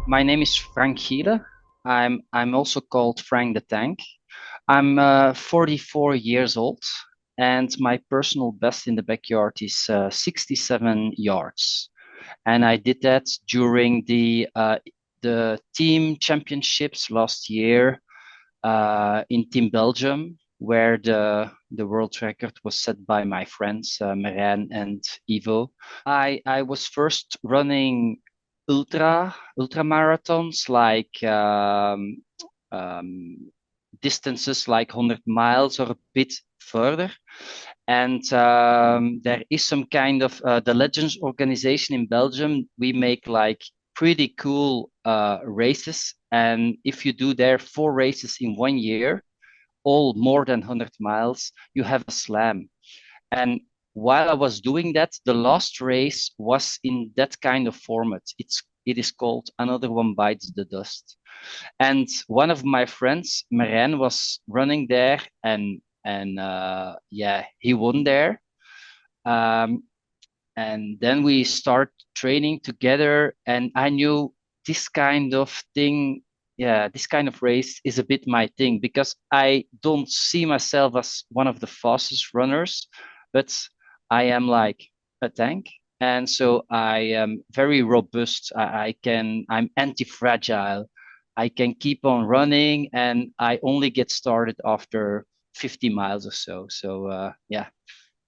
My name is Frank Gielen. I'm also called Frank the Tank. I'm 44 years old, and my personal best in the backyard is 67 yards. And I did that during the team championships last year in Team Belgium, where the world record was set by my friends Marijn and Ivo. I was first running ultra marathons like um, distances like 100 miles or a bit further. And there is some kind of the Legends organization in Belgium. We make like pretty cool races. And if you do there 4 races in 1 year, all more than 100 miles, you have a slam. And while I was doing that, the last race was in that kind of format. It is called Another One Bites the Dust. And one of my friends, Marijn, was running there, and yeah, he won there. Um, and then we start training together, and I knew this kind of thing, yeah, this kind of race is a bit my thing because I don't see myself as one of the fastest runners, but I am like a tank. And so I am very robust. I'm anti-fragile. I can keep on running, and I only get started after 50 miles or so. So yeah,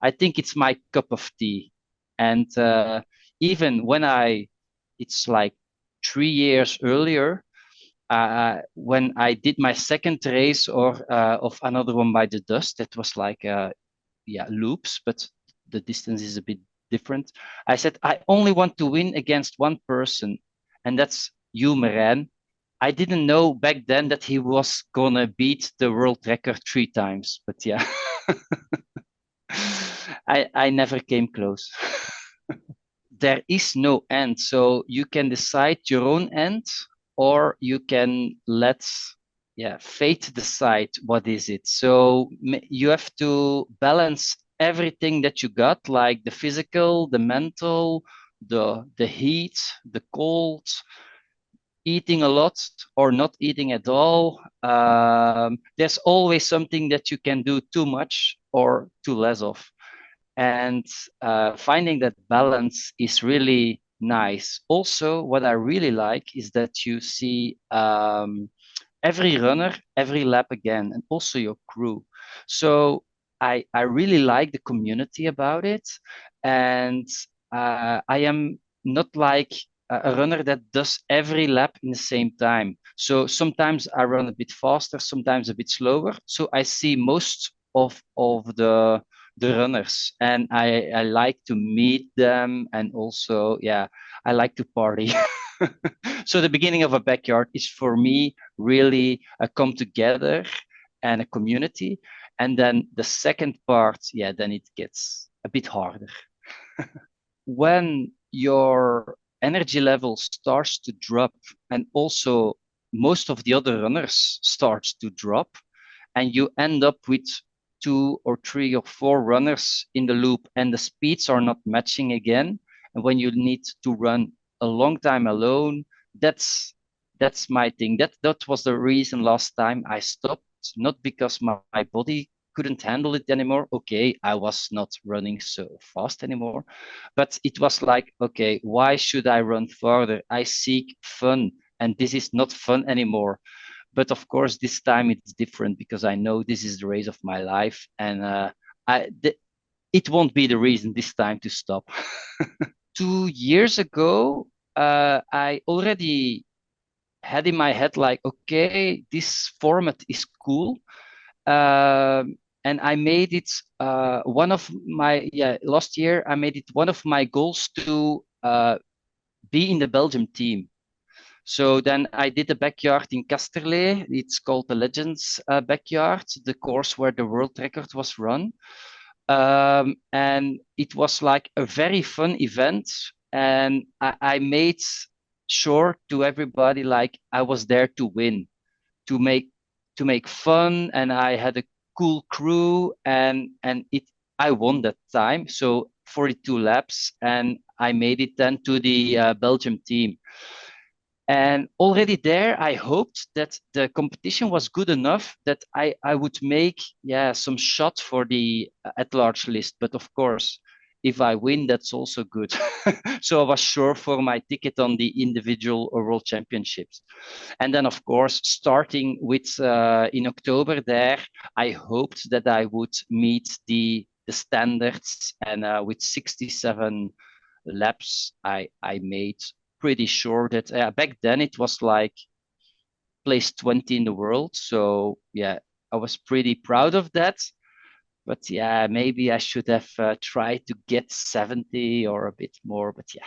I think it's my cup of tea. And even when it's like 3 years earlier, when I did my second race or of Another One by the Dust, that was like yeah, loops, but the distance is a bit different. I said I only want to win against one person, and that's you, Marijn. I didn't know back then that he was gonna beat the world record 3 times, but yeah. I never came close. There is no end, so you can decide your own end, or you can let, yeah, fate decide what is it. So you have to balance everything that you got, like the physical, the mental, the heat, the cold, eating a lot or not eating at all. There's always something that you can do too much or too less of. And finding that balance is really nice. Also, what I really like is that you see every runner, every lap again, and also your crew. So I really like the community about it. And I am not like a runner that does every lap in the same time. So sometimes I run a bit faster, sometimes a bit slower. So I see most of the runners, and I like to meet them, and also, yeah, I like to party. So the beginning of a backyard is for me really a come together and a community. And then the second part, yeah, then it gets a bit harder. When your energy level starts to drop, and also most of the other runners starts to drop, and you end up with 2 or 3 or 4 runners in the loop, and the speeds are not matching again, and when you need to run a long time alone, that's my thing. That was the reason last time I stopped, not because my body couldn't handle it anymore. Okay, I was not running so fast anymore, but it was like, okay, why should I run further? I seek fun, and this is not fun anymore. But of course, this time it's different because I know this is the race of my life, and it won't be the reason this time to stop. 2 years ago, I already had in my head like, okay, this format is cool. And I made it one of my, yeah, last year I made it one of my goals to be in the Belgium team. So then I did a backyard in Kasterlee. It's called the Legends Backyard, the course where the world record was run. And it was like a very fun event. And I made sure to everybody like I was there to win, to make to make fun, and I had a cool crew, and it I won that time. So 42 laps, and I made it then to the Belgium team. And already there, I hoped that the competition was good enough that I would make, yeah, some shot for the at-large list. But of course, if I win, that's also good. So I was sure for my ticket on the individual or world championships. And then, of course, starting with in October there, I hoped that I would meet the standards. And with 67 laps, I made pretty sure that back then it was like place 20 in the world. So yeah, I was pretty proud of that. But yeah, maybe I should have tried to get 70 or a bit more. But yeah,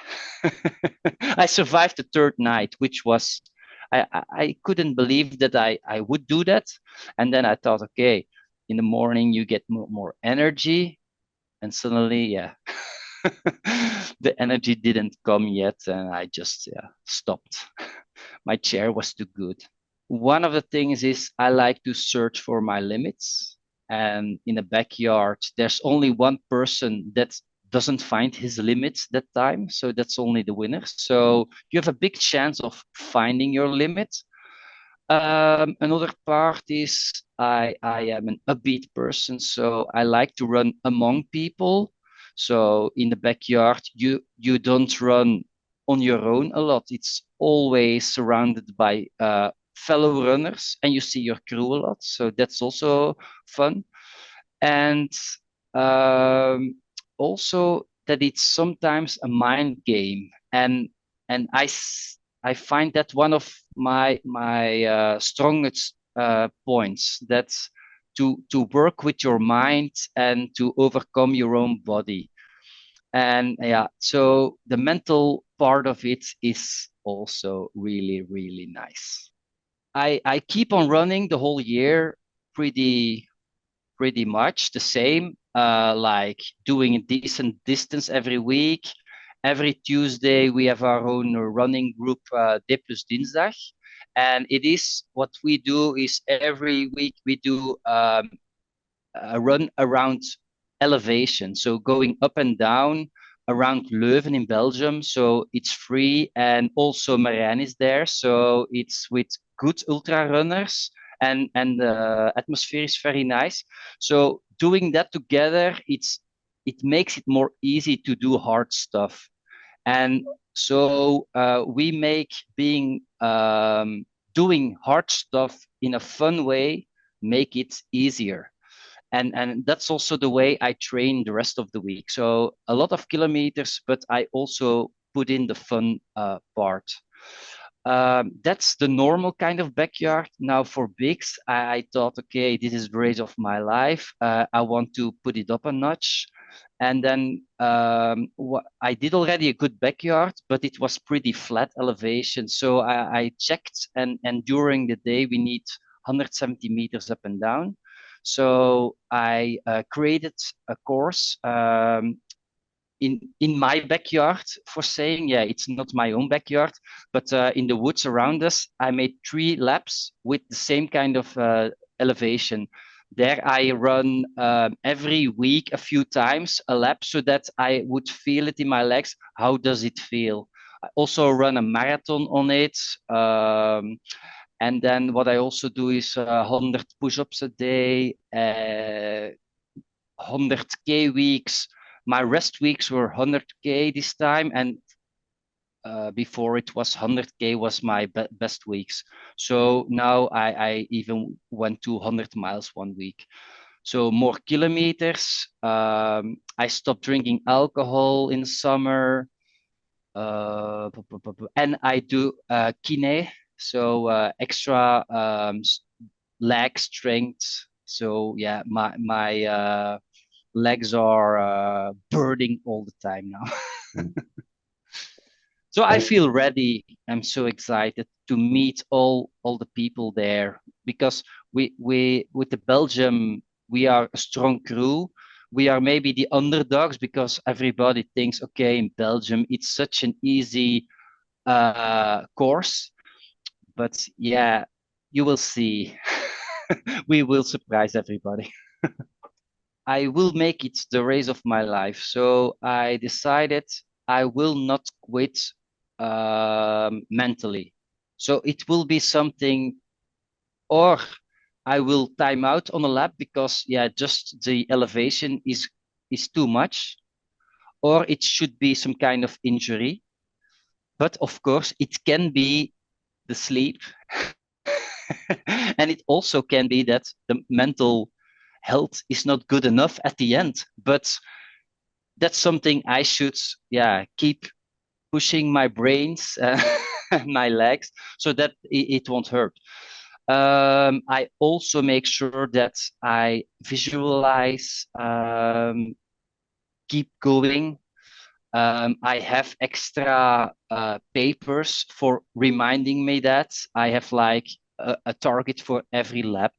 I survived the third night, which was, I couldn't believe that I would do that. And then I thought, okay, in the morning you get more energy. And suddenly, yeah, the energy didn't come yet. And I just, yeah, stopped. My chair was too good. One of the things is I like to search for my limits. And in the backyard, there's only one person that doesn't find his limits that time. So that's only the winner. So you have a big chance of finding your limit. Another part is I am an upbeat person, so I like to run among people. So in the backyard, you don't run on your own a lot. It's always surrounded by fellow runners, and you see your crew a lot. So that's also fun. And um, also that it's sometimes a mind game, and I find that one of my strongest points. That's to work with your mind and to overcome your own body. And yeah, so the mental part of it is also really nice. I keep on running the whole year, pretty much the same, like doing a decent distance every week. Every Tuesday, we have our own running group, D plus Dinsdag. And it is what we do is every week we do a run around elevation. So going up and down around Leuven in Belgium. So it's free, and also Marijn is there. So it's with good ultra runners, and the atmosphere is very nice. So doing that together, it makes it more easy to do hard stuff. And so we make being doing hard stuff in a fun way, make it easier. And that's also the way I train the rest of the week. So a lot of kilometers, but I also put in the fun part. That's the normal kind of backyard. Now for bigs, I thought, okay, this is the race of my life. I want to put it up a notch. And then I did already a good backyard, but it was pretty flat elevation. So I checked, and during the day we need 170 meters up and down. So I created a course in my backyard, for saying, yeah, it's not my own backyard, but in the woods around us. I made 3 laps with the same kind of elevation. There I run every week a few times a lap so that I would feel it in my legs. How does it feel? I also run a marathon on it. And then what I also do is 100 push-ups a day, 100K weeks. My rest weeks were 100K this time, and before it was 100K was my best weeks. So now I even went to 100 miles one week. So more kilometers. I stopped drinking alcohol in summer, and I do kine, so extra leg strength. So yeah, my legs are burning all the time now. So I feel ready. I'm so excited to meet all the people there, because we with the Belgium, we are a strong crew. We are maybe the underdogs because everybody thinks, okay, in Belgium it's such an easy course, but yeah, you will see. We will surprise everybody. I will make it the race of my life. So I decided I will not quit mentally. So it will be something, or I will time out on a lap because yeah, just the elevation is too much, or it should be some kind of injury. But of course, it can be the sleep, and it also can be that the mental health is not good enough at the end. But that's something I should, yeah, keep pushing my brains, my legs, so that it won't hurt. I also make sure that I visualize, keep going. I have extra papers for reminding me that I have like a target for every lap.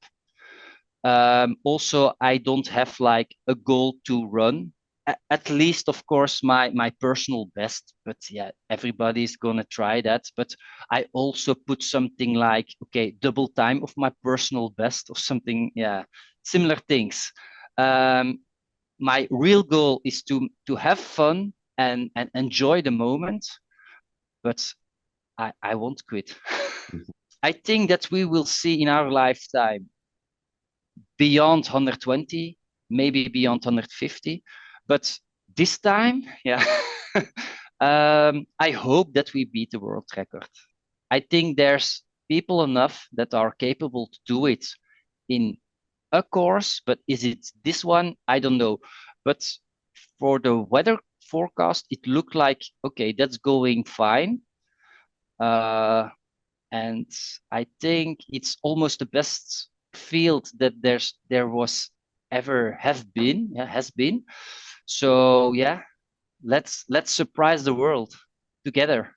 Also, I don't have like a goal to run. At least, of course, my personal best. But yeah, everybody's gonna try that. But I also put something like, okay, double time of my personal best or something. Yeah, similar things. Um, my real goal is to have fun and enjoy the moment. But I won't quit. I think that we will see in our lifetime beyond 120, maybe beyond 150. But this time, yeah, I hope that we beat the world record. I think there's people enough that are capable to do it in a course, but is it this one? I don't know. But for the weather forecast, it looked like, okay, that's going fine. Uh, and I think it's almost the best field that there was ever have been, yeah, has been. So yeah, let's surprise the world together.